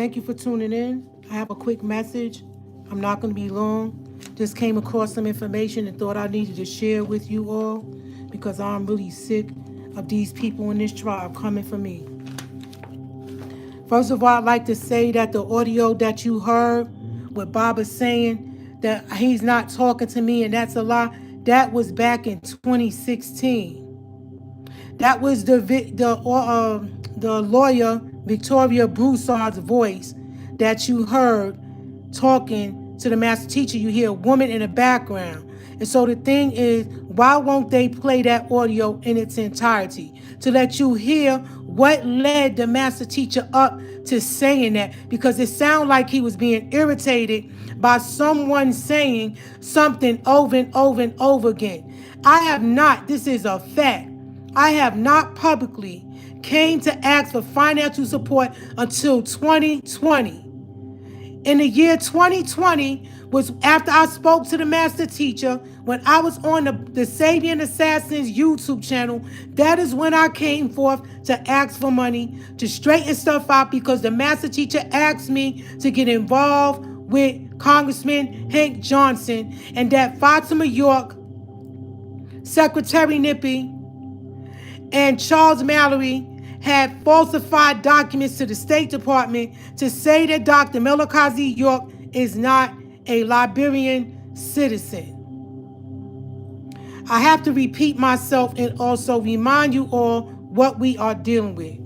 Thank you for tuning in. I have a quick message. I'm not going to be long. Just came across some information and thought I needed to share with you all because I'm really sick of these people in this tribe coming for me. First of all, I'd like to say that the audio that you heard with Baba saying that he's not talking to me and that's a lie, that was back in 2016. That was the lawyer Victoria Broussard's voice that you heard talking to the master teacher. You hear a woman in the background. And so the thing is, why won't they play that audio in its entirety to let you hear what led the master teacher up to saying that? Because it sounded like he was being irritated by someone saying something over and over and over again. I have not, this is a fact, I have not publicly came to ask for financial support until 2020. In the year 2020, was after I spoke to the master teacher, when I was on the Sabian Assassins YouTube channel. That is when I came forth to ask for money to straighten stuff out, because the master teacher asked me to get involved with Congressman Hank Johnson, and that Fatima York, Secretary Nippy, and Charles Mallory had falsified documents to the State Department to say that Dr. Melakazi York is not a Liberian citizen. I have to repeat myself and also remind you all what we are dealing with.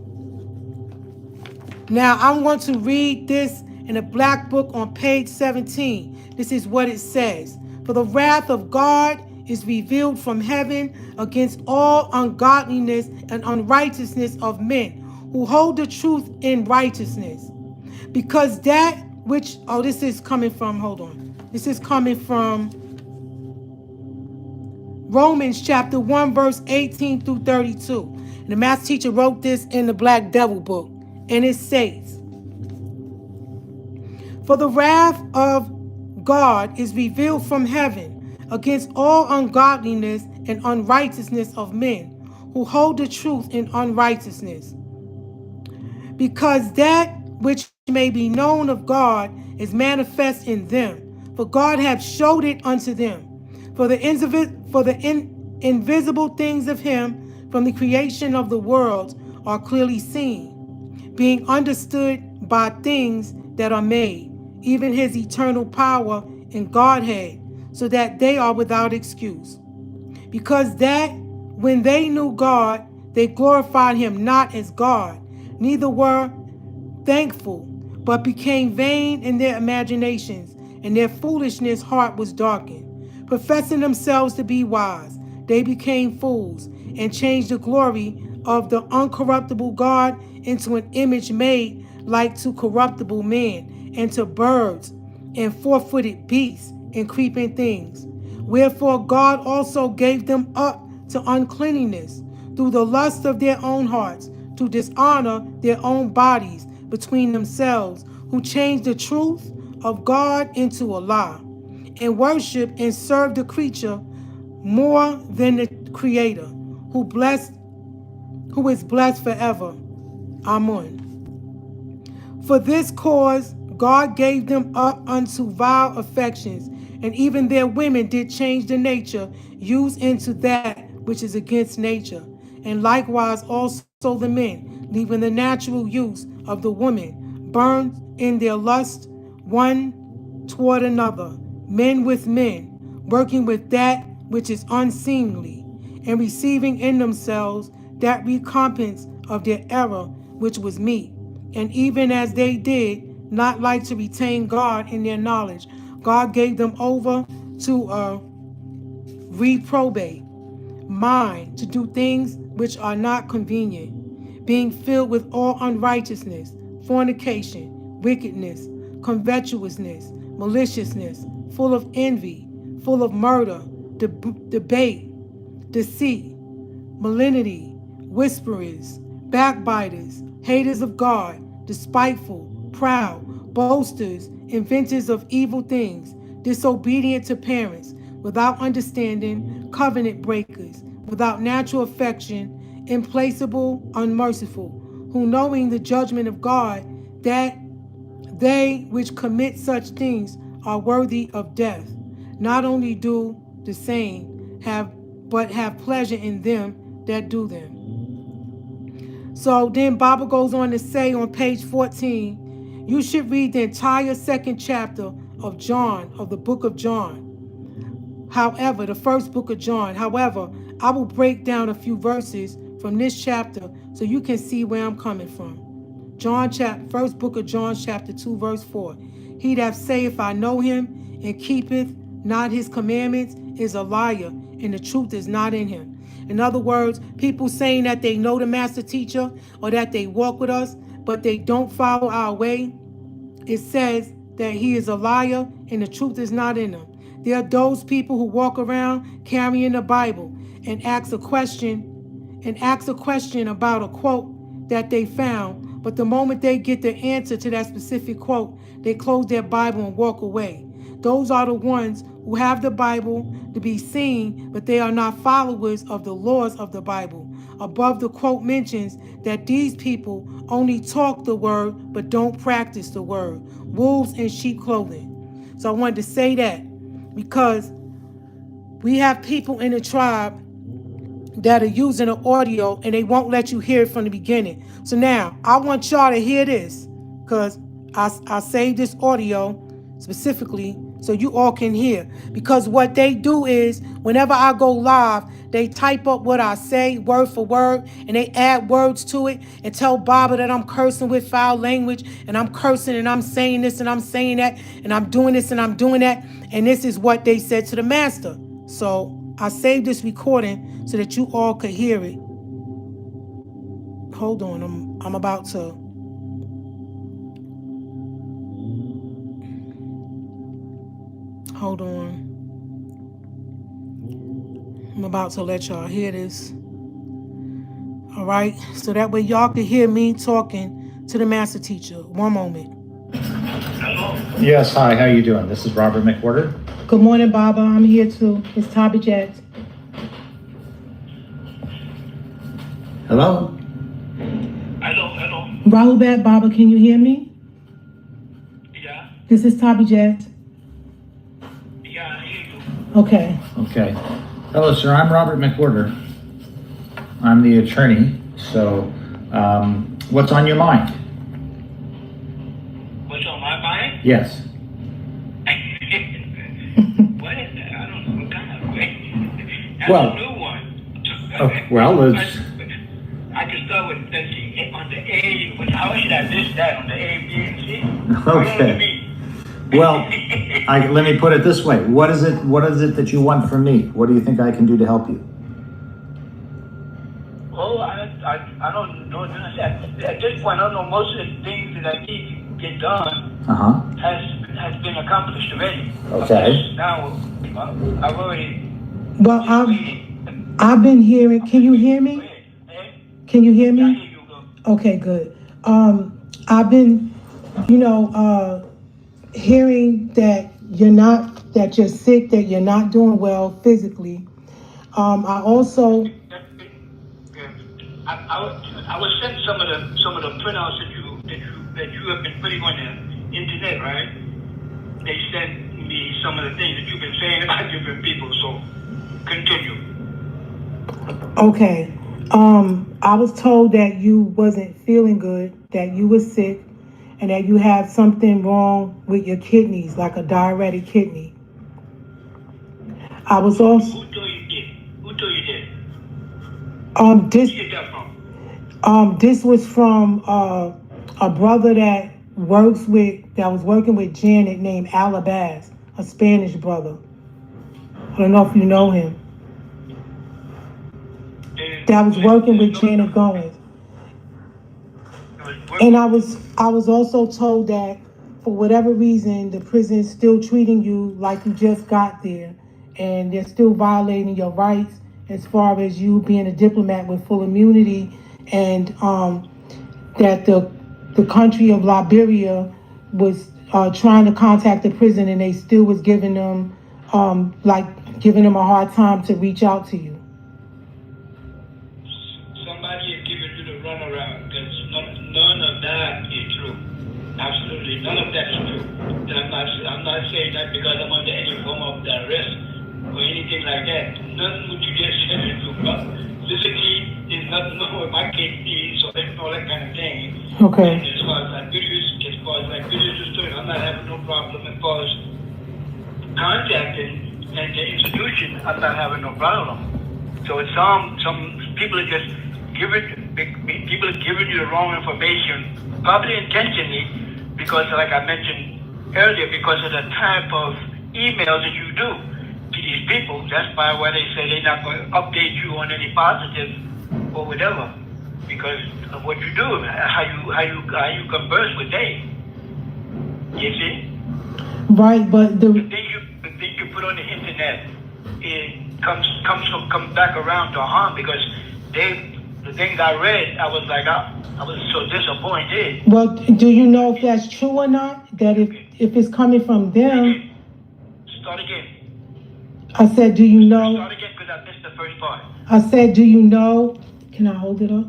Now, I'm going to read this in a black book on page 17. This is what it says. For the wrath of God is revealed from heaven against all ungodliness and unrighteousness of men who hold the truth in righteousness. Because that which, this is coming from, This is coming from Romans chapter 1, verse 18 through 32. And the master teacher wrote this in the Black Devil book. And it says, for the wrath of God is revealed from heaven against all ungodliness and unrighteousness of men who hold the truth in unrighteousness. Because that which may be known of God is manifest in them, for God hath showed it unto them. For the invisible things of him from the creation of the world are clearly seen, being understood by things that are made, even his eternal power and Godhead, so that they are without excuse. Because that when they knew God, they glorified him not as God, neither were thankful, but became vain in their imaginations, and their foolishness heart was darkened. Professing themselves to be wise, they became fools, and changed the glory of the uncorruptible God into an image made like to corruptible men, and to birds, and four-footed beasts, and creeping things. Wherefore God also gave them up to uncleanness through the lust of their own hearts, to dishonor their own bodies between themselves, who changed the truth of God into a lie, and worship and serve the creature more than the Creator, who is blessed forever. Amen. For this cause God gave them up unto vile affections, and even their women did change the nature used into that which is against nature. And likewise also the men, leaving the natural use of the woman, burned in their lust one toward another, men with men, working with that which is unseemly, and receiving in themselves that recompense of their error which was meet. And even as they did not like to retain God in their knowledge, God gave them over to a reprobate mind to do things which are not convenient, being filled with all unrighteousness, fornication, wickedness, covetousness, maliciousness, full of envy, full of murder, debate, deceit, malignity, whisperers, backbiters, haters of God, despiteful, proud, boasters, inventors of evil things, disobedient to parents, without understanding, covenant breakers, without natural affection, implacable, unmerciful, who knowing the judgment of God, that they which commit such things are worthy of death, not only do the same, but have pleasure in them that do them. So then Bible goes on to say on page 14, you should read the entire second chapter of John, of the book of John. However, the first book of John. However, I will break down a few verses from this chapter so you can see where I'm coming from. First book of John, chapter 2, verse 4. He that saith, I know him, and keepeth not his commandments, is a liar, and the truth is not in him. In other words, people saying that they know the master teacher or that they walk with us, but they don't follow our way, it says that he is a liar and the truth is not in him. There are those people who walk around carrying the Bible and ask a question about a quote that they found, but the moment they get the answer to that specific quote, they close their Bible and walk away. those are the ones who have the Bible to be seen, but they are not followers of the laws of the Bible. Above, the quote mentions that these people only talk the word but don't practice the word. Wolves in sheep clothing. So I wanted to say that because we have people in the tribe that are using the audio and they won't let you hear it from the beginning. So now I want y'all to hear this because I saved this audio specifically so you all can hear. Because what they do is whenever I go live, they type up what I say word for word and they add words to it and tell Baba that I'm cursing with foul language and I'm cursing and I'm saying this and I'm saying that and I'm doing this and I'm doing that. And this is what they said to the master. So I saved this recording so that you all could hear it. Hold on, I'm about to. Hold on. I'm about to let y'all hear this. All right, so that way y'all can hear me talking to the master teacher. One moment. Hello. Yes, hi, how you doing? This is Robert McWhorter. Good morning, Baba. I'm here too. It's Tabitjet. Hello? Hello. Rahubat, Baba, can you hear me? Yeah. This is Tabitjet. Yeah, I hear you. Okay. Okay. Hello, sir, I'm Robert McWhorter. I'm the attorney, so what's on your mind? What's on my mind? Yes. What is that? I don't know what kind of question. That's Well, a new one. well, it's... I can start with, let's see, on the A, how should I list that? On the A, B, and C? Okay. Well, let me put it this way. What is it that you want from me? What do you think I can do to help you? Oh, I don't know. At this point, I don't know, most of the things that I need to get done has been accomplished already. Okay. Now, I've already... Well, I've been hearing, can you hear me? Can you hear me? Okay, good. I've been, hearing that you're sick, that you're not doing well physically. I also... I was sent some of the printouts that you have been putting on the internet, right? They sent me some of the things that you've been saying about different people. So continue. Okay. I was told that you wasn't feeling good, that you were sick, and that you have something wrong with your kidneys, like a diuretic kidney. I was also... Who told you this? Who told you this? This... Where did you get that from? This was from a brother that was working with Janet named Alabaz, a Spanish brother. I don't know if you know him. That was working with Janet Goins. And I was also told that for whatever reason, the prison is still treating you like you just got there, and they're still violating your rights as far as you being a diplomat with full immunity, and that the country of Liberia was trying to contact the prison, and they still was giving them a hard time to reach out to you. Somebody is giving you the runaround, because none of that is true. Absolutely, none of that is true. I'm not saying that because I'm under any form of arrest or anything like that. Nothing what you just said is true. But physically, there's nothing wrong with my kidneys or all that kind of thing. Okay. And as far as Liberia's concerned, I'm not having no problem as far as contacting and the institution. I'm not having no problem. So it's some people are just people are giving you the wrong information, probably intentionally, because like I mentioned earlier, because of the type of emails that you do to these people. That's why they say they're not going to update you on any positive or whatever, because of what you do, how you converse with them. You see? Right, but the thing you put on the internet, it comes back around to harm, because the things I read, I was like, I was so disappointed. Well, do you know if that's true or not? That if it's coming from them, Start again. I said, do you know? Start again because I missed the first part. I said, do you know? Can I hold it up?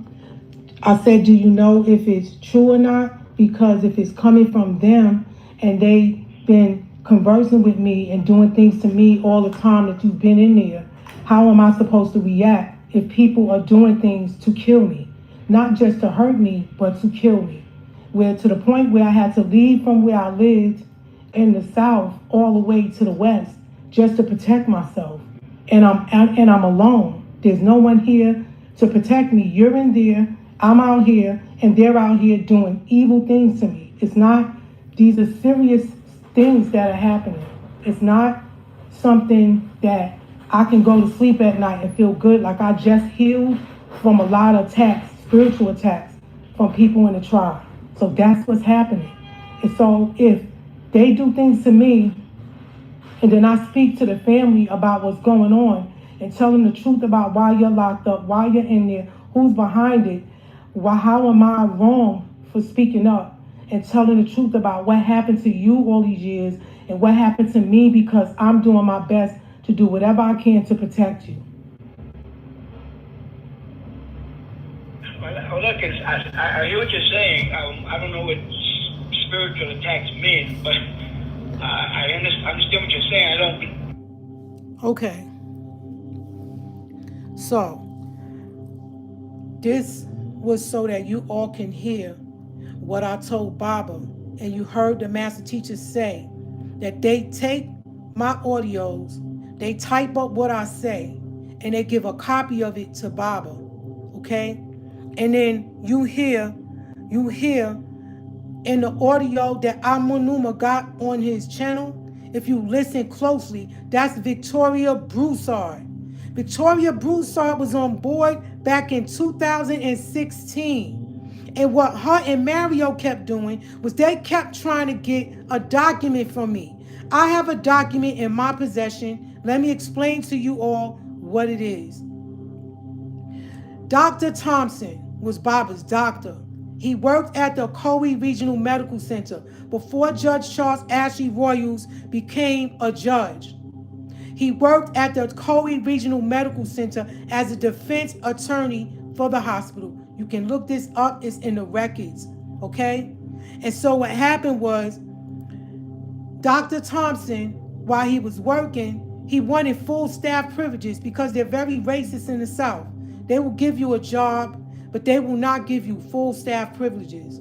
I said, do you know if it's true or not? Because if it's coming from them and they've been conversing with me and doing things to me all the time that you've been in there, how am I supposed to react if people are doing things to kill me? Not just to hurt me, but to kill me. Where to the point where I had to leave from where I lived in the South all the way to the West just to protect myself. And I'm alone. There's no one here to protect me. You're in there, I'm out here, and they're out here doing evil things to me. It's not, these are serious things that are happening. It's not something that I can go to sleep at night and feel good like I just healed from a lot of attacks, spiritual attacks from people in the tribe. So that's what's happening. And so if they do things to me, and then I speak to the family about what's going on and tell them the truth about why you're locked up, why you're in there, who's behind it, how am I wrong for speaking up and telling the truth about what happened to you all these years and what happened to me, because I'm doing my best to do whatever I can to protect you. Well, look, I hear what you're saying. I don't know what spiritual attacks mean, but I understand what you're saying. I don't. Okay. So, this was so that you all can hear what I told Baba, and you heard the master teacher say that they take my audios, they type up what I say, and they give a copy of it to Baba, okay? And then you hear in the audio that Amunuma got on his channel, if you listen closely, that's Victoria Broussard. Victoria Broussard was on board back in 2016. And what her and Mario kept doing was they kept trying to get a document from me. I have a document in my possession. Let me explain to you all what it is. Dr. Thompson was Baba's doctor. He worked at the Kauai Regional Medical Center before Judge Charles Ashley Royals became a judge. He worked at the Kauai Regional Medical Center as a defense attorney for the hospital. You can look this up, it's in the records, okay? And so what happened was, Dr. Thompson, while he was working, he wanted full staff privileges because they're very racist in the South. They will give you a job, but they will not give you full staff privileges.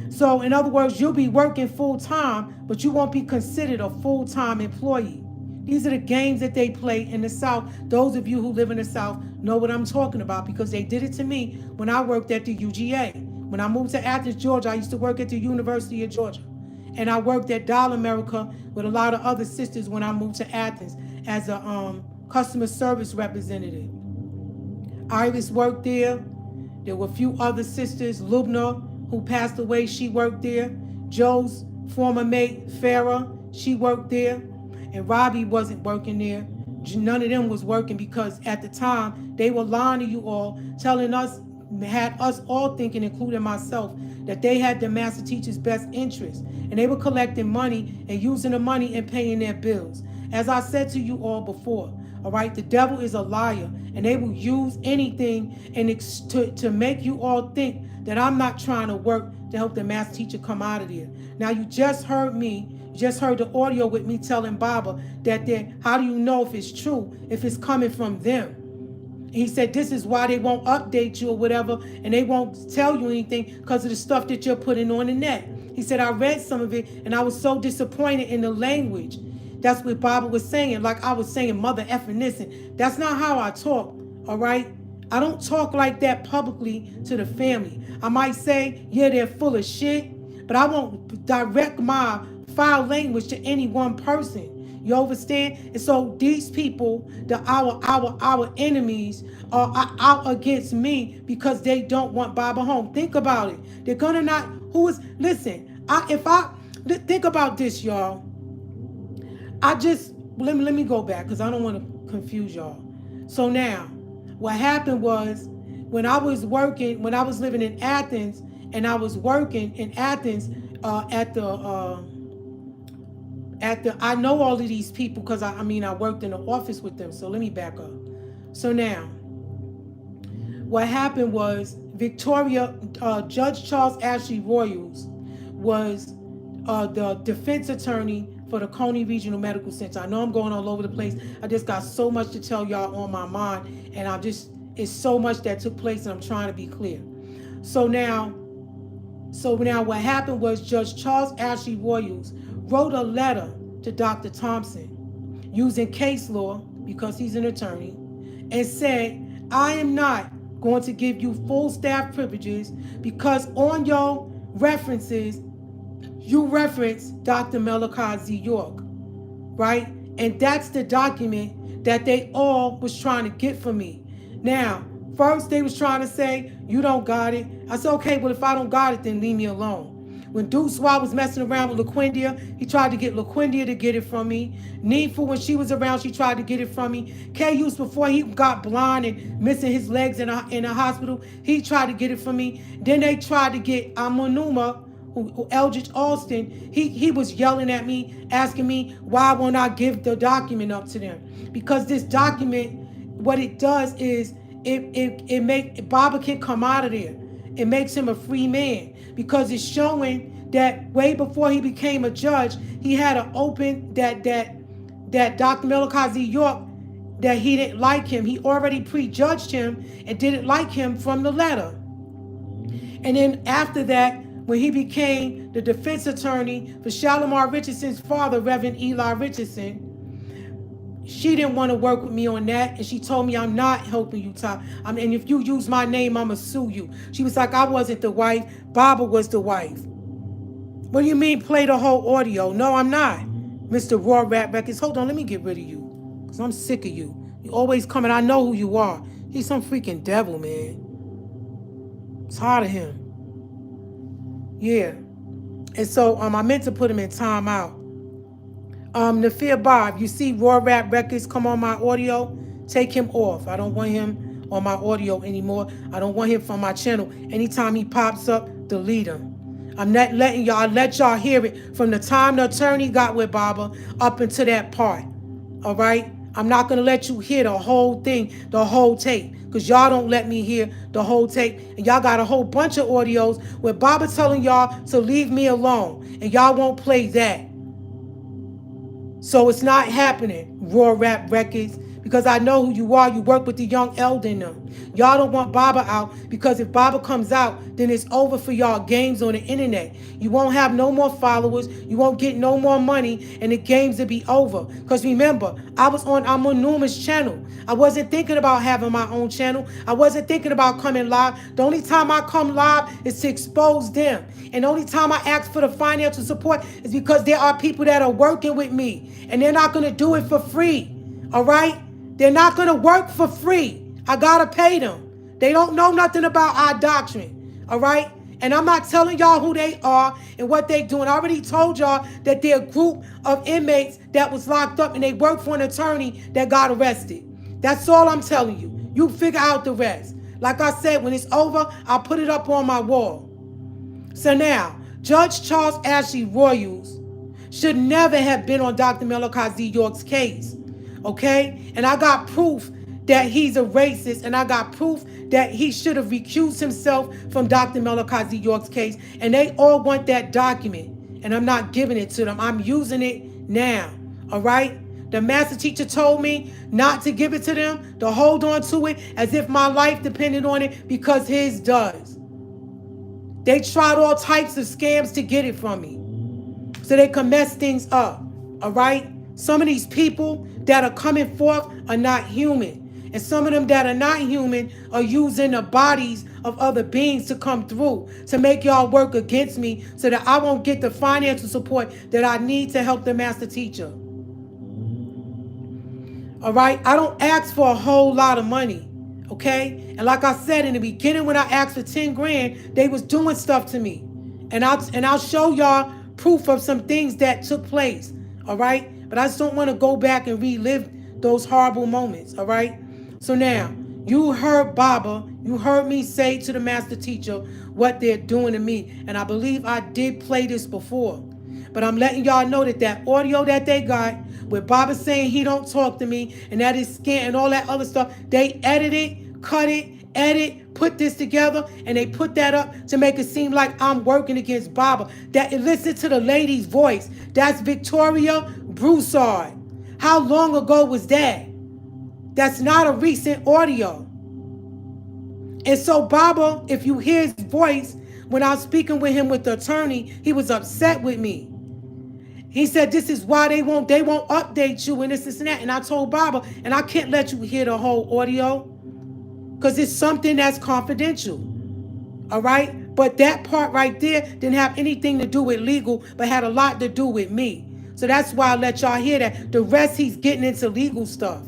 So in other words, you'll be working full time, but you won't be considered a full-time employee. These are the games that they play in the South. Those of you who live in the South know what I'm talking about because they did it to me when I worked at the UGA. When I moved to Athens, Georgia, I used to work at the University of Georgia. And I worked at Dial America with a lot of other sisters when I moved to Athens as a customer service representative. Iris worked there. There were a few other sisters. Lubna, who passed away, she worked there. Joe's former mate, Farah, she worked there. And Robbie wasn't working there. None of them was working because at the time, they were lying to you all, telling us, had us all thinking, including myself, that they had the master teacher's best interest. And they were collecting money and using the money and paying their bills. As I said to you all before, all right, the devil is a liar. And they will use anything to make you all think that I'm not trying to work to help the master teacher come out of there. Now, you just heard me. Just heard the audio with me telling Baba that how do you know if it's true, if it's coming from them? And he said, this is why they won't update you or whatever, and they won't tell you anything because of the stuff that you're putting on the net. He said, I read some of it, and I was so disappointed in the language. That's what Baba was saying, like I was saying, mother effing this. That's not how I talk, all right? I don't talk like that publicly to the family. I might say, yeah, they're full of shit, but I won't direct my foul language to any one person. You understand? And so these people, our enemies, are out against me because they don't want Baba home. Think about it. They're gonna not. Listen? Think about this, y'all. Let me go back because I don't want to confuse y'all. So now, what happened was when I was living in Athens, and I was working in Athens at the I know all of these people because I worked in the office with them. So let me back up. So now, what happened was Judge Charles Ashley Royals was the defense attorney for the Coney Regional Medical Center. I know I'm going all over the place. I just got so much to tell y'all on my mind, and it's so much that took place, and I'm trying to be clear. So now what happened was Judge Charles Ashley Royals wrote a letter to Dr. Thompson using case law, because he's an attorney, and said, I am not going to give you full staff privileges because on your references, you reference Dr. Malachi Z. York, right? And that's the document that they all was trying to get from me. Now, first they was trying to say, you don't got it. I said, okay, well, if I don't got it, then leave me alone. When Deuce Swab was messing around with LaQuindia, he tried to get LaQuindia to get it from me. Needful, when she was around, she tried to get it from me. K-Use, before he got blind and missing his legs in a hospital, he tried to get it from me. Then they tried to get Amunuma, Eldridge Alston, he was yelling at me, asking me why won't I give the document up to them? Because this document, what it does is it make Baba can come out of there. It makes him a free man because it's showing that way before he became a judge, he had an open that Dr. Malachi Z. York, that he didn't like him. He already prejudged him and didn't like him from the letter. And then after that, when he became the defense attorney for Shalimar Richardson's father, Reverend Eli Richardson, she didn't want to work with me on that, and she told me, I'm not helping you, Ty. And if you use my name, I'm going to sue you. She was like, I wasn't the wife. Baba was the wife. What do you mean play the whole audio? No, I'm not. Mr. Raw Rap Records, hold on, let me get rid of you, because I'm sick of you. You always coming, I know who you are. He's some freaking devil, man. I'm tired of him. Yeah. And so I meant to put him in timeout. Nafir Bob, you see Raw Rap Records come on my audio? Take him off. I don't want him on my audio anymore. I don't want him from my channel. Anytime he pops up, delete him. I'm not letting y'all, I let y'all hear it from the time the attorney got with Baba up into that part. All right? I'm not going to let you hear the whole thing, the whole tape, because y'all don't let me hear the whole tape. And y'all got a whole bunch of audios where Baba telling y'all to leave me alone, and y'all won't play that. So it's not happening, Raw Rap Records, because I know who you are. You work with the young elder in them. Y'all don't want Baba out, because if Baba comes out, then it's over for y'all games on the internet. You won't have no more followers. You won't get no more money, and the games will be over. Because remember, I was on Numa's channel. I wasn't thinking about having my own channel. I wasn't thinking about coming live. The only time I come live is to expose them. And the only time I ask for the financial support is because there are people that are working with me, and they're not going to do it for free. All right? They're not going to work for free. I got to pay them. They don't know nothing about our doctrine. All right? And I'm not telling y'all who they are and what they're doing. I already told y'all that they're a group of inmates that was locked up and they worked for an attorney that got arrested. That's all I'm telling you. You figure out the rest. Like I said, when it's over, I'll put it up on my wall. So now, Judge Charles Ashley Royals should never have been on Dr. Malachi Z. York's case. Okay? And I got proof that he's a racist, and I got proof that he should have recused himself from Dr. Malachi Z. York's case. And they all want that document, and I'm not giving it to them. I'm using it now. All right? The master teacher told me not to give it to them, to hold on to it as if my life depended on it, because his does. They tried all types of scams to get it from me, so they can mess things up. All right? Some of these people that are coming forth are not human. And some of them that are not human are using the bodies of other beings to come through, to make y'all work against me so that I won't get the financial support that I need to help the master teacher. All right? I don't ask for a whole lot of money. Okay? And like I said in the beginning, when I asked for 10 grand, they was doing stuff to me. And I'll show y'all proof of some things that took place. All right? But I just don't want to go back and relive those horrible moments. All right? So now, you heard Baba, you heard me say to the master teacher what they're doing to me. And I believe I did play this before. But I'm letting y'all know that that audio that they got, with Baba saying he don't talk to me, and that is scant and all that other stuff, they edited, cut it, edit, put this together, and they put that up to make it seem like I'm working against Baba. That, listen to the lady's voice. That's Victoria Broussard. How long ago was that? That's not a recent audio. And so Baba, if you hear his voice, when I was speaking with him with the attorney, he was upset with me. He said, this is why they won't update you and this and that. And I told Baba, and I can't let you hear the whole audio because it's something that's confidential. All right? But that part right there didn't have anything to do with legal, but had a lot to do with me. So that's why I let y'all hear that. The rest, he's getting into legal stuff.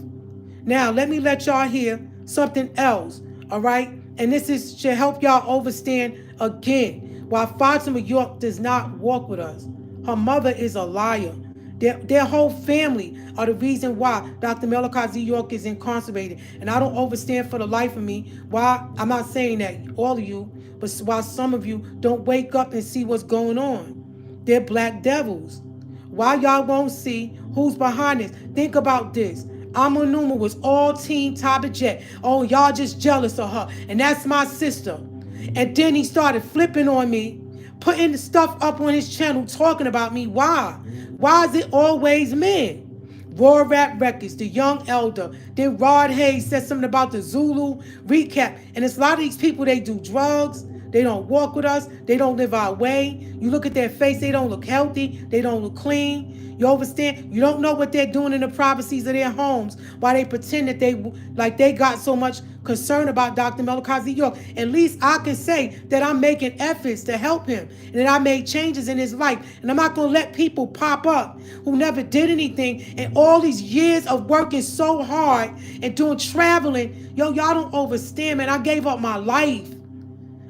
Now, let me let y'all hear something else. All right? And this should help y'all understand again why Fatima York does not walk with us. Her mother is a liar. Their whole family are the reason why Dr. Melakazi York is incarcerated. And I don't understand for the life of me why, I'm not saying that all of you, but why some of you don't wake up and see what's going on. They're black devils. Why y'all won't see who's behind this? Think about this. Amanuma was all team Tabitjet. Oh, y'all just jealous of her. And that's my sister. And then he started flipping on me, putting the stuff up on his channel, talking about me. Why? Why is it always men? Raw Rap Records, The Young Elder. Then Rod Hayes said something about the Zulu recap. And it's a lot of these people, they do drugs. They don't walk with us. They don't live our way. You look at their face, they don't look healthy. They don't look clean. You understand? You don't know what they're doing in the privacies of their homes while they pretend that they got so much concern about Dr. Melakazi York. At least I can say that I'm making efforts to help him and that I made changes in his life. And I'm not going to let people pop up who never did anything. And all these years of working so hard and doing traveling, y'all don't understand, man. I gave up my life.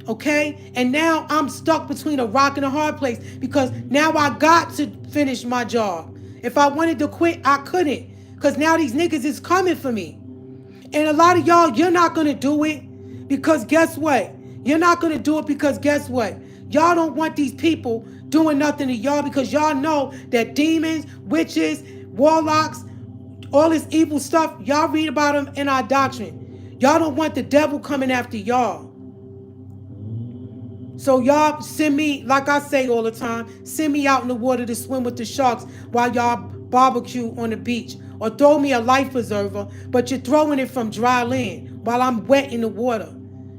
Okay? And now I'm stuck between a rock and a hard place because now I got to finish my job. If I wanted to quit, I couldn't because now these niggas is coming for me. And a lot of y'all, you're not going to do it because guess what? You're not going to do it because guess what? Y'all don't want these people doing nothing to y'all because y'all know that demons, witches, warlocks, all this evil stuff, y'all read about them in our doctrine. Y'all don't want the devil coming after y'all. So y'all send me, like I say all the time, send me out in the water to swim with the sharks while y'all barbecue on the beach. Or throw me a life preserver, but you're throwing it from dry land while I'm wet in the water.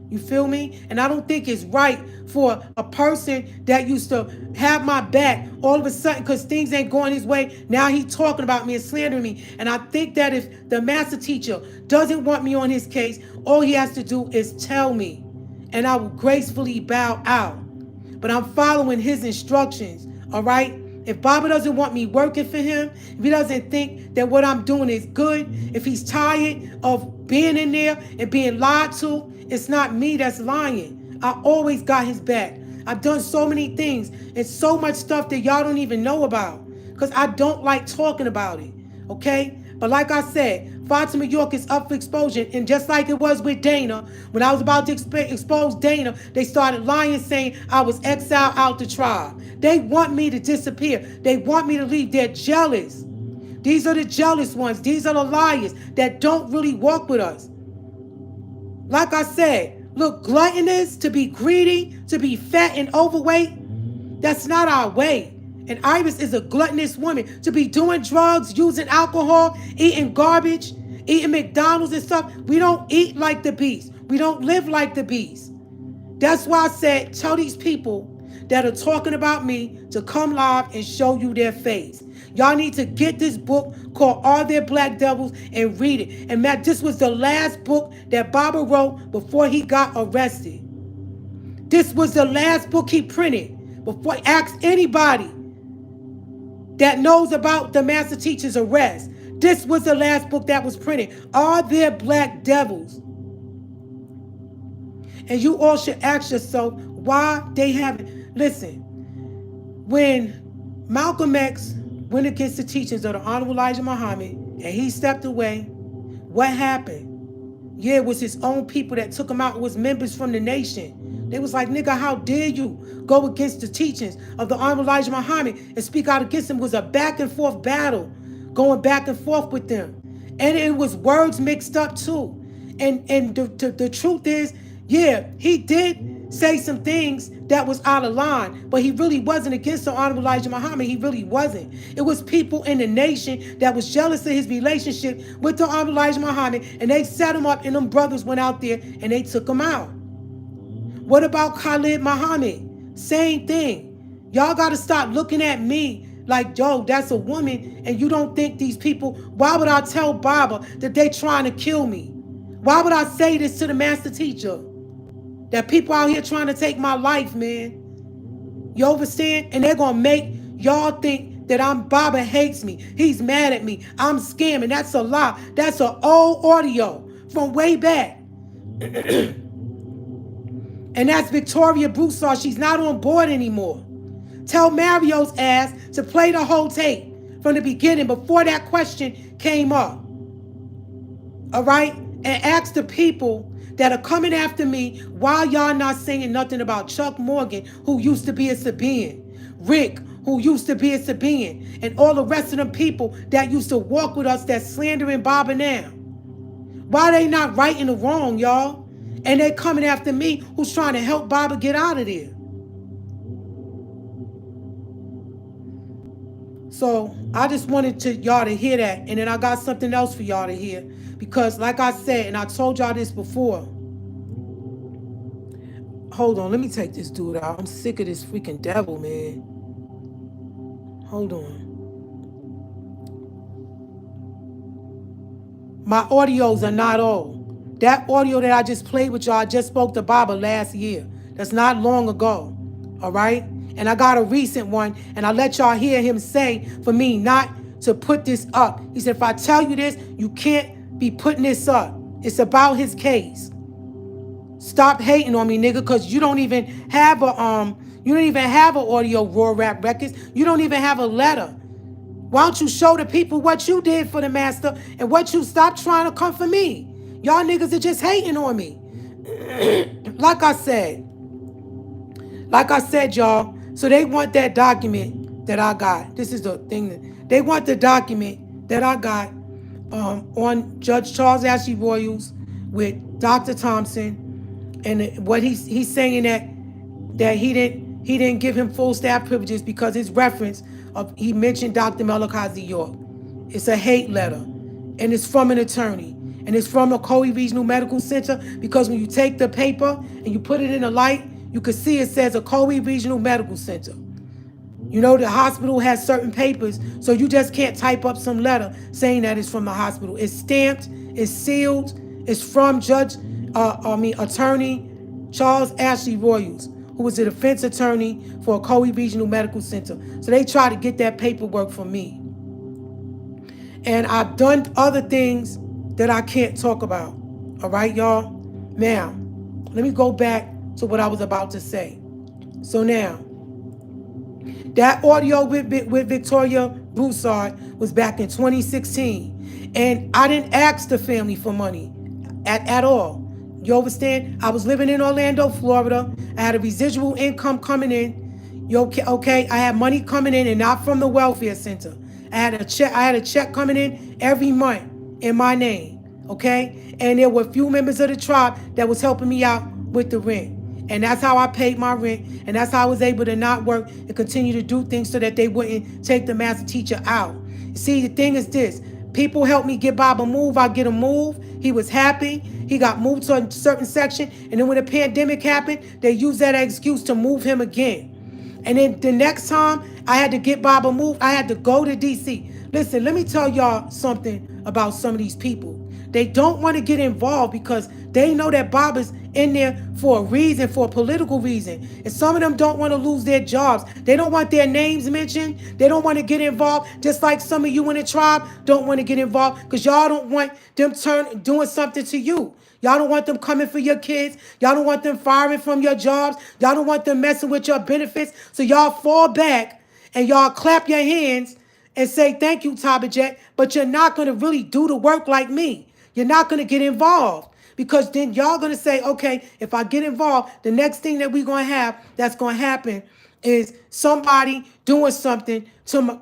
You feel me? And I don't think it's right for a person that used to have my back all of a sudden because things ain't going his way. Now he's talking about me and slandering me. And I think that if the master teacher doesn't want me on his case, all he has to do is tell me. And I will gracefully bow out. But I'm following his instructions, all right? If Baba doesn't want me working for him, if he doesn't think that what I'm doing is good, if he's tired of being in there and being lied to, it's not me that's lying. I always got his back. I've done so many things and so much stuff that y'all don't even know about because I don't like talking about it, okay? But like I said, Fatima York is up for exposure. And just like it was with Dana, when I was about to expose Dana, they started lying saying I was exiled out the tribe. They want me to disappear. They want me to leave. They're jealous. These are the jealous ones. These are the liars that don't really walk with us. Like I said, look, gluttonous, to be greedy, to be fat and overweight, that's not our way. And Iris is a gluttonous woman. To be doing drugs, using alcohol, eating garbage, eating McDonald's and stuff. We don't eat like the beast. We don't live like the beast. That's why I said, tell these people that are talking about me to come live and show you their face. Y'all need to get this book called Are There Black Devils and read it. And Matt, this was the last book that Baba wrote before he got arrested. This was the last book he printed before he asked anybody that knows about the master teacher's arrest. This was the last book that was printed. Are there black devils? And you all should ask yourself why they haven't. Listen, when Malcolm X went against the teachings of the Honorable Elijah Muhammad and he stepped away, what happened? Yeah, it was his own people that took him out. It was members from the nation They was like, nigga, how dare you go against the teachings of the Honorable Elijah Muhammad and speak out against him? It was a back and forth battle, going back and forth with them. And it was words mixed up too. And the truth is, yeah, he did say some things that was out of line, but he really wasn't against the Honorable Elijah Muhammad. He really wasn't. It was people in the nation that was jealous of his relationship with the Honorable Elijah Muhammad, and they set him up, and them brothers went out there and they took him out. What about Khalid Muhammad? Same thing. Y'all got to stop looking at me like, yo, that's a woman, and you don't think these people, why would I tell Baba that they trying to kill me? Why would I say this to the master teacher? That people out here trying to take my life, man. You understand? And they're going to make y'all think that Baba hates me. He's mad at me. I'm scamming. That's a lie. That's an old audio from way back. And that's Victoria Broussard. She's not on board anymore. Tell Mario's ass to play the whole tape from the beginning before that question came up. All right? And ask the people that are coming after me, why y'all not saying nothing about Chuck Morgan, who used to be a Sabian, Rick, who used to be a Sabian, and all the rest of them people that used to walk with us that's slandering Baba now? Why they not righting the wrong, y'all? And they coming after me, who's trying to help Baba get out of there. So I just wanted y'all to hear that. And then I got something else for y'all to hear. Because like I said, and I told y'all this before. Hold on, let me take this dude out. I'm sick of this freaking devil, man. Hold on. My audios are not old. That audio that I just played with y'all, I just spoke to Baba last year. That's not long ago. All right? And I got a recent one, and I let y'all hear him say for me not to put this up. He said, if I tell you this, you can't be putting this up. It's about his case. Stop hating on me, nigga, because you don't even have an audio Raw Rap Records. You don't even have a letter. Why don't you show the people what you did for the master and what you stop trying to come for me? Y'all niggas are just hating on me. Like I said, y'all. So they want that document that I got. This is the thing. They want the document that I got on Judge Charles Ashley Royals with Dr. Thompson, and what he's saying that he didn't give him full staff privileges because his reference he mentioned Dr. Melakazi York. It's a hate letter, and it's from an attorney, and it's from the Kobe Regional Medical Center, because when you take the paper and you put it in the light, you can see it says a Kobe Regional Medical Center. You know, the hospital has certain papers, so you just can't type up some letter saying that it's from the hospital. It's stamped, it's sealed, it's from Attorney Charles Ashley Royals, who was the defense attorney for Kobe Regional Medical Center. So they try to get that paperwork from me. And I've done other things that I can't talk about. All right, y'all? Now, let me go back to what I was about to say. So now, that audio with Victoria Broussard was back in 2016. And I didn't ask the family for money at all. You understand? I was living in Orlando, Florida. I had a residual income coming in. Okay? I had money coming in, and not from the welfare center. I had a check coming in every month in my name. Okay? And there were a few members of the tribe that was helping me out with the rent. And that's how I paid my rent. And that's how I was able to not work and continue to do things so that they wouldn't take the master teacher out. See, the thing is this. People helped me get Bob a move. I get a move. He was happy. He got moved to a certain section. And then when the pandemic happened, they used that excuse to move him again. And then the next time I had to get Bob a move, I had to go to D.C. Listen, let me tell y'all something about some of these people. They don't want to get involved because they know that Bob is in there for a reason, for a political reason. And some of them don't want to lose their jobs. They don't want their names mentioned. They don't want to get involved. Just like some of you in the tribe don't want to get involved because y'all don't want them doing something to you. Y'all don't want them coming for your kids. Y'all don't want them firing from your jobs. Y'all don't want them messing with your benefits. So y'all fall back and y'all clap your hands and say, thank you, Tabitjet, but you're not going to really do the work like me. You're not going to get involved. Because then y'all gonna say, okay, if I get involved, the next thing that we're gonna have that's gonna happen is somebody doing something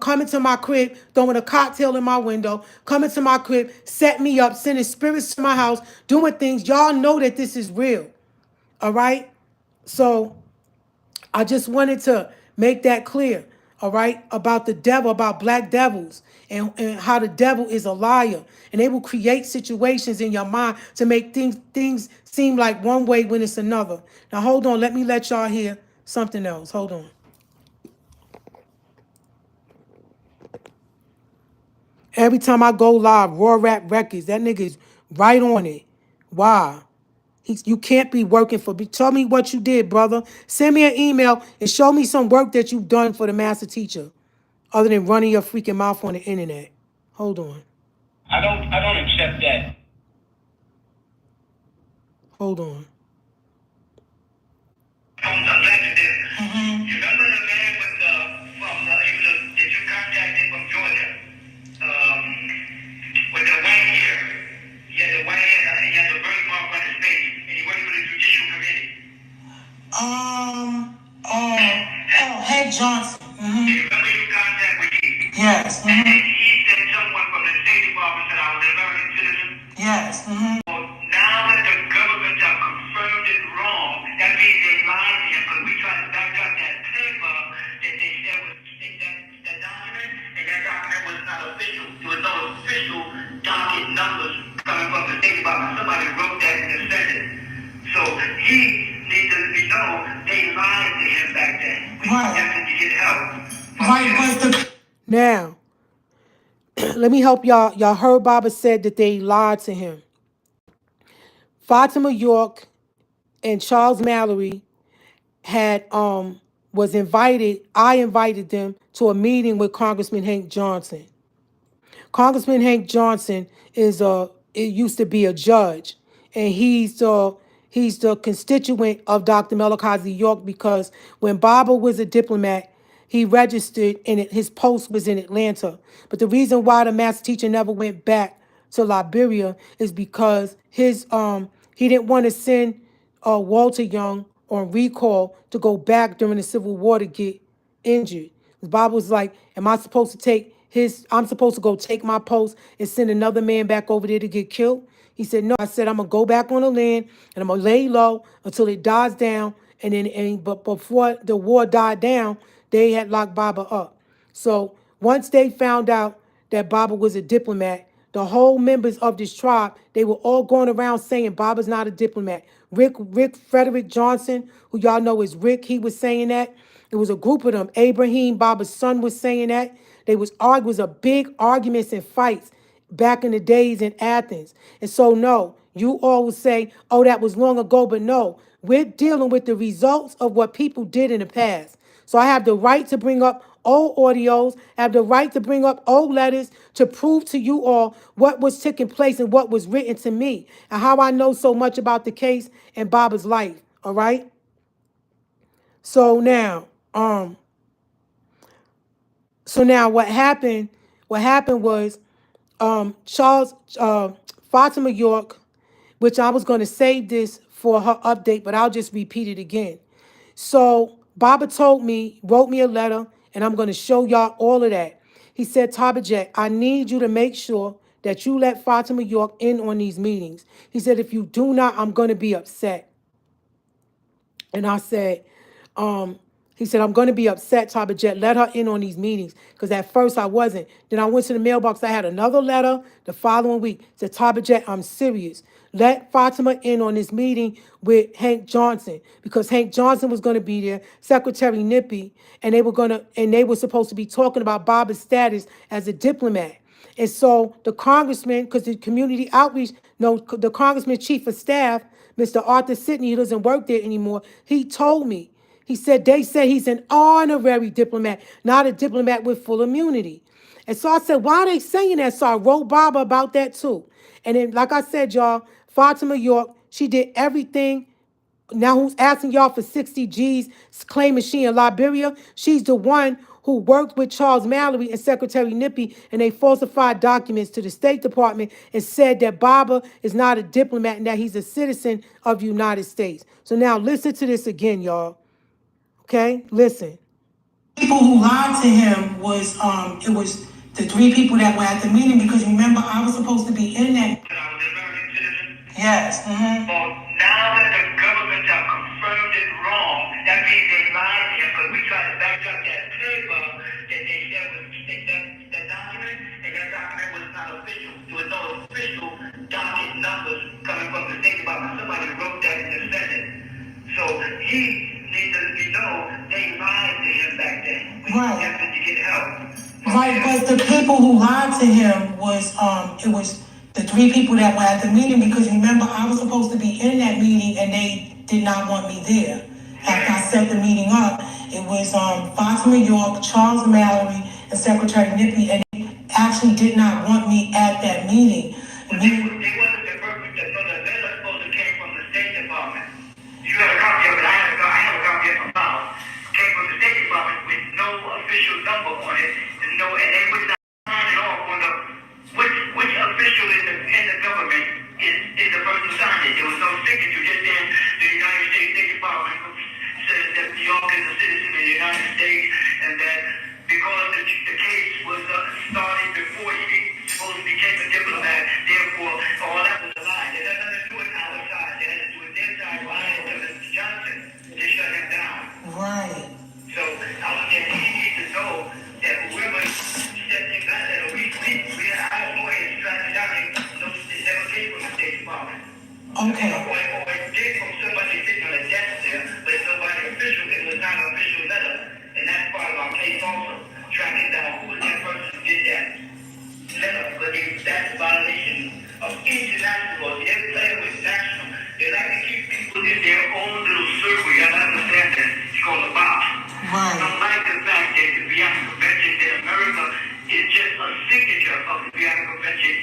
coming to my crib, throwing a cocktail in my window, coming to my crib, set me up, sending spirits to my house, doing things. Y'all know that this is real. All right? So I just wanted to make that clear, all right, about the devil, about black devils, and how the devil is a liar. And they will create situations in your mind to make things seem like one way when it's another. Now, hold on. Let me let y'all hear something else. Hold on. Every time I go live, Raw Rap Records, that nigga is right on it. Why? You can't be working for me. Tell me what you did, brother. Send me an email and show me some work that you've done for the master teacher, other than running your freaking mouth on the internet. Hold on. I don't accept that. Hold on. You remember the man did you contact him from Georgia? With the white hair. He had the white hair and he had the birthmark on his face. And he worked for the Judicial Committee. Hank Johnson. You remember you contact with him? Yes. And he said someone from the State Department said I was an American citizen. Yes. Well, now that the government have confirmed it wrong, that means they lied to him because we tried to back up that paper that they said was that document, and that document was not official. There was no official docket numbers coming from the State Department. Somebody wrote that in the Senate. So he needs to know they lied to him back then. We have to get help. Now, let me help y'all. Y'all heard Baba said that they lied to him. Fatima York and Charles Mallory had was invited. I invited them to a meeting with Congressman Hank Johnson. Congressman Hank Johnson it used to be a judge, and he's the constituent of Dr. Malachi York, because when Baba was a diplomat, he registered and his post was in Atlanta. But the reason why the master teacher never went back to Liberia is because he didn't want to send Walter Young on recall to go back during the Civil War to get injured. Baba was like, am I supposed to I'm supposed to go take my post and send another man back over there to get killed? He said, no. I said, I'm going to go back on the land and I'm going to lay low until it dies down. But before the war died down, they had locked Baba up. So once they found out that Baba was a diplomat, the whole members of this tribe, they were all going around saying Baba's not a diplomat. Rick Frederick Johnson, who y'all know is Rick, he was saying that. It was a group of them. Abraham, Baba's son, was saying that. They was a big arguments and fights back in the days in Athens. And so, no, you all would say, oh, that was long ago. But no, we're dealing with the results of what people did in the past. So I have the right to bring up old audios, I have the right to bring up old letters to prove to you all what was taking place and what was written to me and how I know so much about the case and Baba's life. All right. So now, what happened was Charles Fatima York, which I was going to save this for her update, but I'll just repeat it again. So Baba wrote me a letter, and I'm going to show y'all all of that. He said, Tabitjet, I need you to make sure that you let Fatima York in on these meetings. He said, if you do not, I'm going to be upset. And I said, he said, I'm going to be upset, Tabitjet. Let her in on these meetings. Because at first I wasn't. Then I went to the mailbox. I had another letter the following week. Said, Tabitjet, I'm serious. Let Fatima in on this meeting with Hank Johnson. Because Hank Johnson was going to be there, Secretary Nippy, and they were supposed to be talking about Baba's status as a diplomat. And so the congressman, because the community outreach, the congressman chief of staff, Mr. Arthur Sidney, who doesn't work there anymore, he told me. He said, they said he's an honorary diplomat, not a diplomat with full immunity. And so I said, why are they saying that? So I wrote Baba about that too. And then, like I said, y'all, Fatima York, she did everything. Now who's asking y'all for 60 G's, claiming she in Liberia? She's the one who worked with Charles Mallory and Secretary Nippy, and they falsified documents to the State Department and said that Baba is not a diplomat and that he's a citizen of the United States. So now listen to this again, y'all. Okay, listen. People who lied to him was it was the three people that were at the meeting, because remember I was supposed to be in that. Yes. Mm-hmm. Well, now that the government have confirmed it wrong, that means they lied to him, because we tried to back up that paper that they said was that document, and that document was not official. There was no official docket numbers coming from the State Department. Somebody wrote that in the Senate. So he needs to know they lied to him back then. Right. That's when you get help. Right, but the people who lied to him was it was the three people that were at the meeting, because remember I was supposed to be in that meeting and they did not want me there. After I set the meeting up, it was Fatima York, Charles Mallory, and Secretary Nippy, and they actually did not want me at that meeting. They wasn't the person that know the letter supposed to came from the State Department. You got a copy of it. I have a copy of it from came from the State Department with no official number on it, and they would not sign it off on the which official in the government is the person who signed it. There was no signature, just saying the United States State Department says that New York is a citizen of the United States, and that because the case was started before he supposed to became a diplomat, therefore all that was a lie. It had nothing to do with our side. It had to do with their side. Why had Mr. Johnson to shut him down? Right. So I was saying he needs to know that whoever said things like that, our lawyers tracked it down, it never came from the State Department. Okay. Or it came from somebody sitting on a desk there, but it's nobody official. It was not an official letter, and that's part of our case also, tracking down who was that person who did that letter. But that's a violation of international law. They play with national. They like to keep people in their own little circle. You gotta understand that. It's called a box. Right. I don't like the fact that the Vienna Convention in America is just a signature of the Vienna Convention.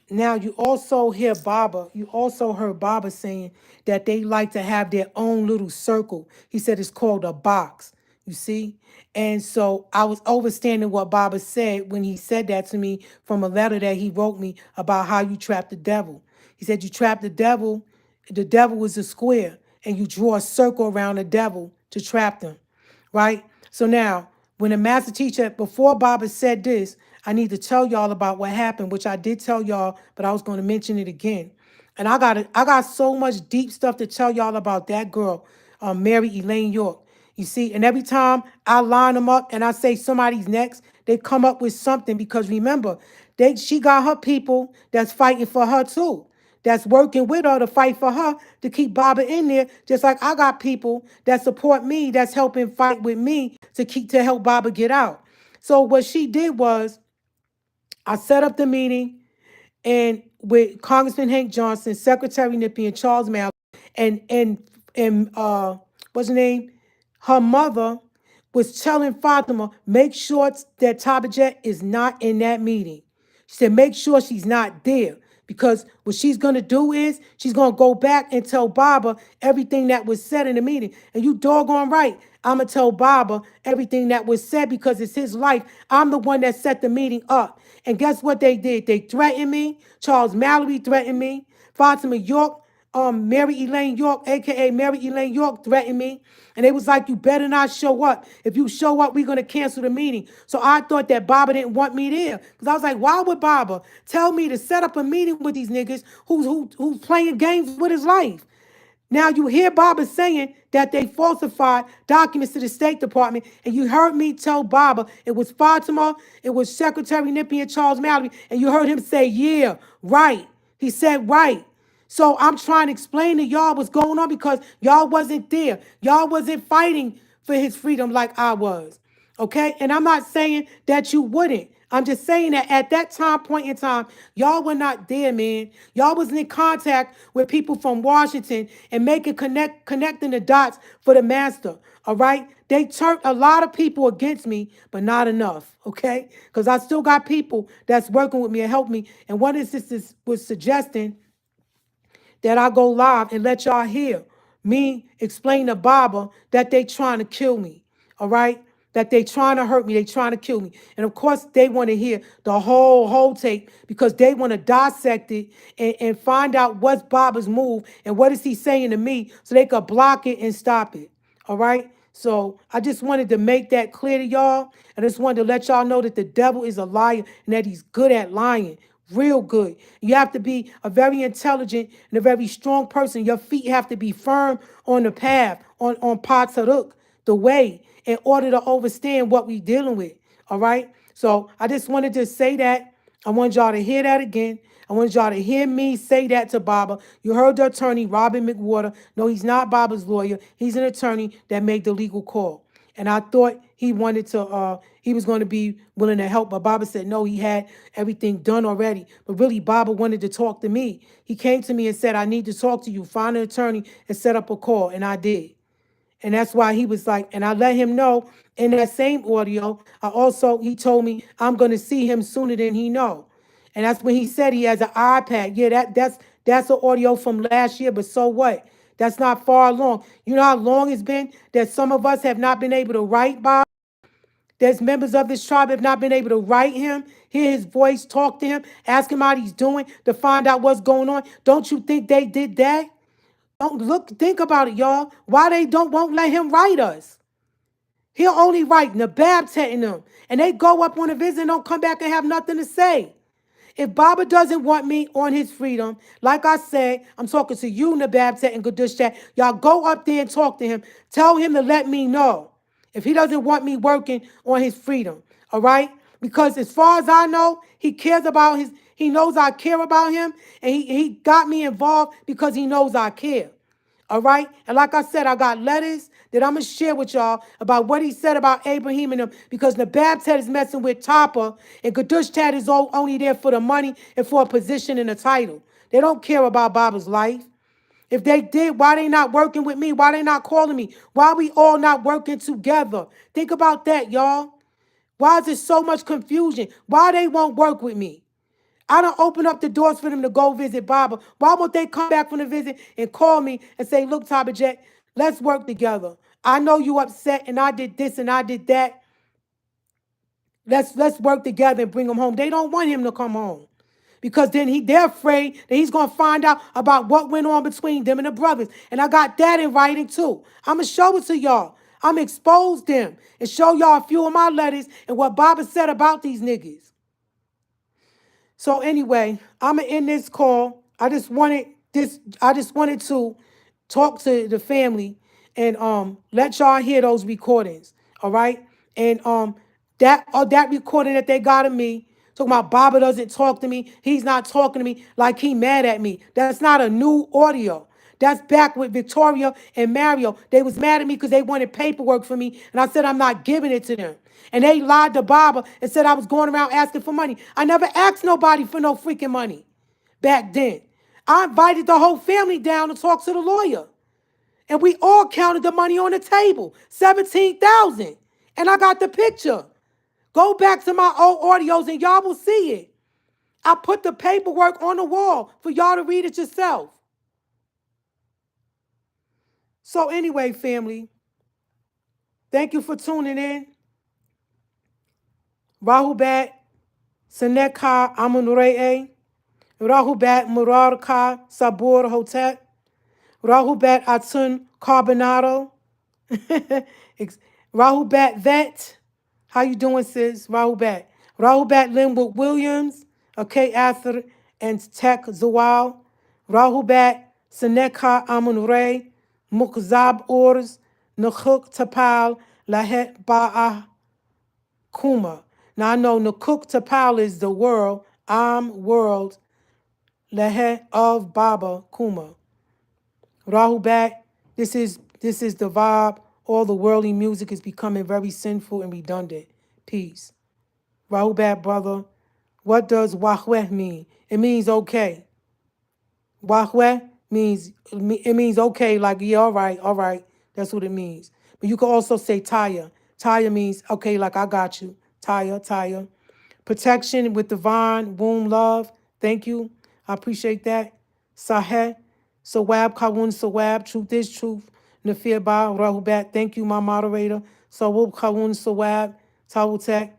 Now you also hear Baba, you also heard Baba saying that they like to have their own little circle. He said it's called a box, you see? And so I was understanding what Baba said when he said that to me from a letter that he wrote me about how you trap the devil. He said you trap the devil is a square, and you draw a circle around the devil to trap them, right? So now, when the master teacher, before Baba said this, I need to tell y'all about what happened, which I did tell y'all, but I was going to mention it again. And I got so much deep stuff to tell y'all about that girl, Mary Elaine York. You see, and every time I line them up and I say somebody's next, they come up with something, because remember, she got her people that's fighting for her too, that's working with her to fight for her to keep Baba in there, just like I got people that support me, that's helping fight with me to help Baba get out. So what she did was, I set up the meeting and with Congressman Hank Johnson, Secretary Nippy, and Charles Mallory, and what's her name? Her mother was telling Fatima, make sure that Tabitjet is not in that meeting. She said, make sure she's not there, because what she's going to do is she's going to go back and tell Baba everything that was said in the meeting. And you doggone right, I'm going to tell Baba everything that was said, because it's his life. I'm the one that set the meeting up. And guess what they did? They threatened me. Charles Mallory threatened me. Fatima York, Mary Elaine York, a.k.a. Mary Elaine York, threatened me. And they was like, you better not show up. If you show up, we're going to cancel the meeting. So I thought that Baba didn't want me there. Because I was like, why would Baba tell me to set up a meeting with these niggas who's playing games with his life? Now you hear Baba saying that they falsified documents to the State Department, and you heard me tell Baba it was Fatima, it was Secretary Nippy and Charles Mallory, and you heard him say, yeah, right. He said, right. So I'm trying to explain to y'all what's going on, because y'all wasn't there. Y'all wasn't fighting for his freedom like I was, okay? And I'm not saying that you wouldn't. I'm just saying that at that point in time, y'all were not there, man. Y'all wasn't in contact with people from Washington and connecting the dots for the master, all right? They turned a lot of people against me, but not enough, okay? Because I still got people that's working with me and help me. And one instance was suggesting that I go live and let y'all hear me explain to Baba that they trying to kill me, all right? That they trying to hurt me, they trying to kill me. And of course, they want to hear the whole tape because they want to dissect it and find out what's Baba's move and what is he saying to me so they could block it and stop it, all right? So I just wanted to make that clear to y'all. I just wanted to let y'all know that the devil is a liar and that he's good at lying. Real good. You have to be a very intelligent and a very strong person. Your feet have to be firm on the path, on Pataruk, the way, in order to understand what we're dealing with. All right? So I just wanted to say that. I wanted y'all to hear that again. I wanted y'all to hear me say that to Baba. You heard the attorney, Robin McWhorter. No, he's not Baba's lawyer. He's an attorney that made the legal call. And I thought he was going to be willing to help, but Baba said no, he had everything done already. But really, Baba wanted to talk to me. He came to me and said, I need to talk to you. Find an attorney and set up a call. And I did. And that's why he was like, and I let him know in that same audio. He told me I'm going to see him sooner than he know. And that's when he said he has an iPad. Yeah, that's an audio from last year, but so what? That's not far along. You know how long it's been that some of us have not been able to write Bob? There's members of this tribe have not been able to write him, hear his voice, talk to him, ask him how he's doing, to find out what's going on. Don't you think they did that? Think about it, y'all. Why they won't let him write us? He'll only write Tabitjet in them. And they go up on a visit and don't come back and have nothing to say. If Baba doesn't want me on his freedom, like I said, I'm talking to you, Tabitjet and Gadushtat. Y'all go up there and talk to him. Tell him to let me know if he doesn't want me working on his freedom. All right? Because as far as I know, he knows I care about him, and he got me involved because he knows I care. All right? And like I said, I got letters that I'm going to share with y'all about what he said about Abraham and them, because the Tabitjet is messing with Tapa, and Gadushtat is only there for the money and for a position and a title. They don't care about Baba's life. If they did, why they not working with me? Why they not calling me? Why we all not working together? Think about that, y'all. Why is there so much confusion? Why they won't work with me? I don't open up the doors for them to go visit Baba. Why won't they come back from the visit and call me and say, look, Tabitjet, let's work together. I know you upset and I did this and I did that. Let's work together and bring him home. They don't want him to come home because then they're afraid that he's going to find out about what went on between them and the brothers. And I got that in writing too. I'm going to show it to y'all. I'm going to expose them and show y'all a few of my letters and what Baba said about these niggas. So anyway, I'm gonna end this call. I just wanted to talk to the family and let y'all hear those recordings. All right. And that recording that they got of me talking about Baba doesn't talk to me. He's not talking to me like he mad at me. That's not a new audio. That's back with Victoria and Mario. They was mad at me because they wanted paperwork for me. And I said, I'm not giving it to them. And they lied to Baba and said I was going around asking for money. I never asked nobody for no freaking money back then. I invited the whole family down to talk to the lawyer. And we all counted the money on the table, $17,000. And I got the picture. Go back to my old audios and y'all will see it. I put the paperwork on the wall for y'all to read it yourself. So anyway, family, thank you for tuning in. Rahubat Seneka Amunuree, Rahubat Murarka Sabur Hotep, Rahubat Atun Carbonado, Rahubat Vet. How you doing, sis? Rahubat. Rahubat Linwood Williams, okay, Arthur and Tech Zawal, Rahubat Seneka Amunuree, Mukzab Ors, Nakuk Tapal, Lahet Ba'a Kuma. Now I know Nakuk Tapal is the world, world, Lahet of Baba Kuma. Rahubat, this is the vibe. All the worldly music is becoming very sinful and redundant. Peace. Rahubat, brother. What does wahweh mean? It means okay. Wahweh means okay, like, yeah, all right. That's what it means. But you can also say Taya. Taya means okay, like I got you. Taya. Protection with divine womb love. Thank you. I appreciate that. Saheh. Sawab, Kawun, Sawab, truth is truth. Nafir Ba, Rahubat, thank you, my moderator. Sawab, Kawun, Sawab, Tawutek,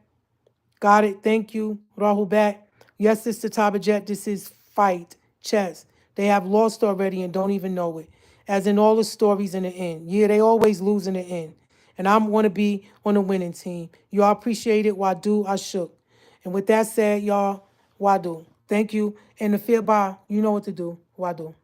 got it, thank you, Rahubat. Yes, Sister Tabitjet, this is fight, chess. They have lost already and don't even know it. As in all the stories in the end. Yeah, they always lose in the end. And I'm going to be on the winning team. Y'all appreciate it. Wadu, I shook. And with that said, y'all, Wadu. Thank you. And the fear by, you know what to do. Wadu.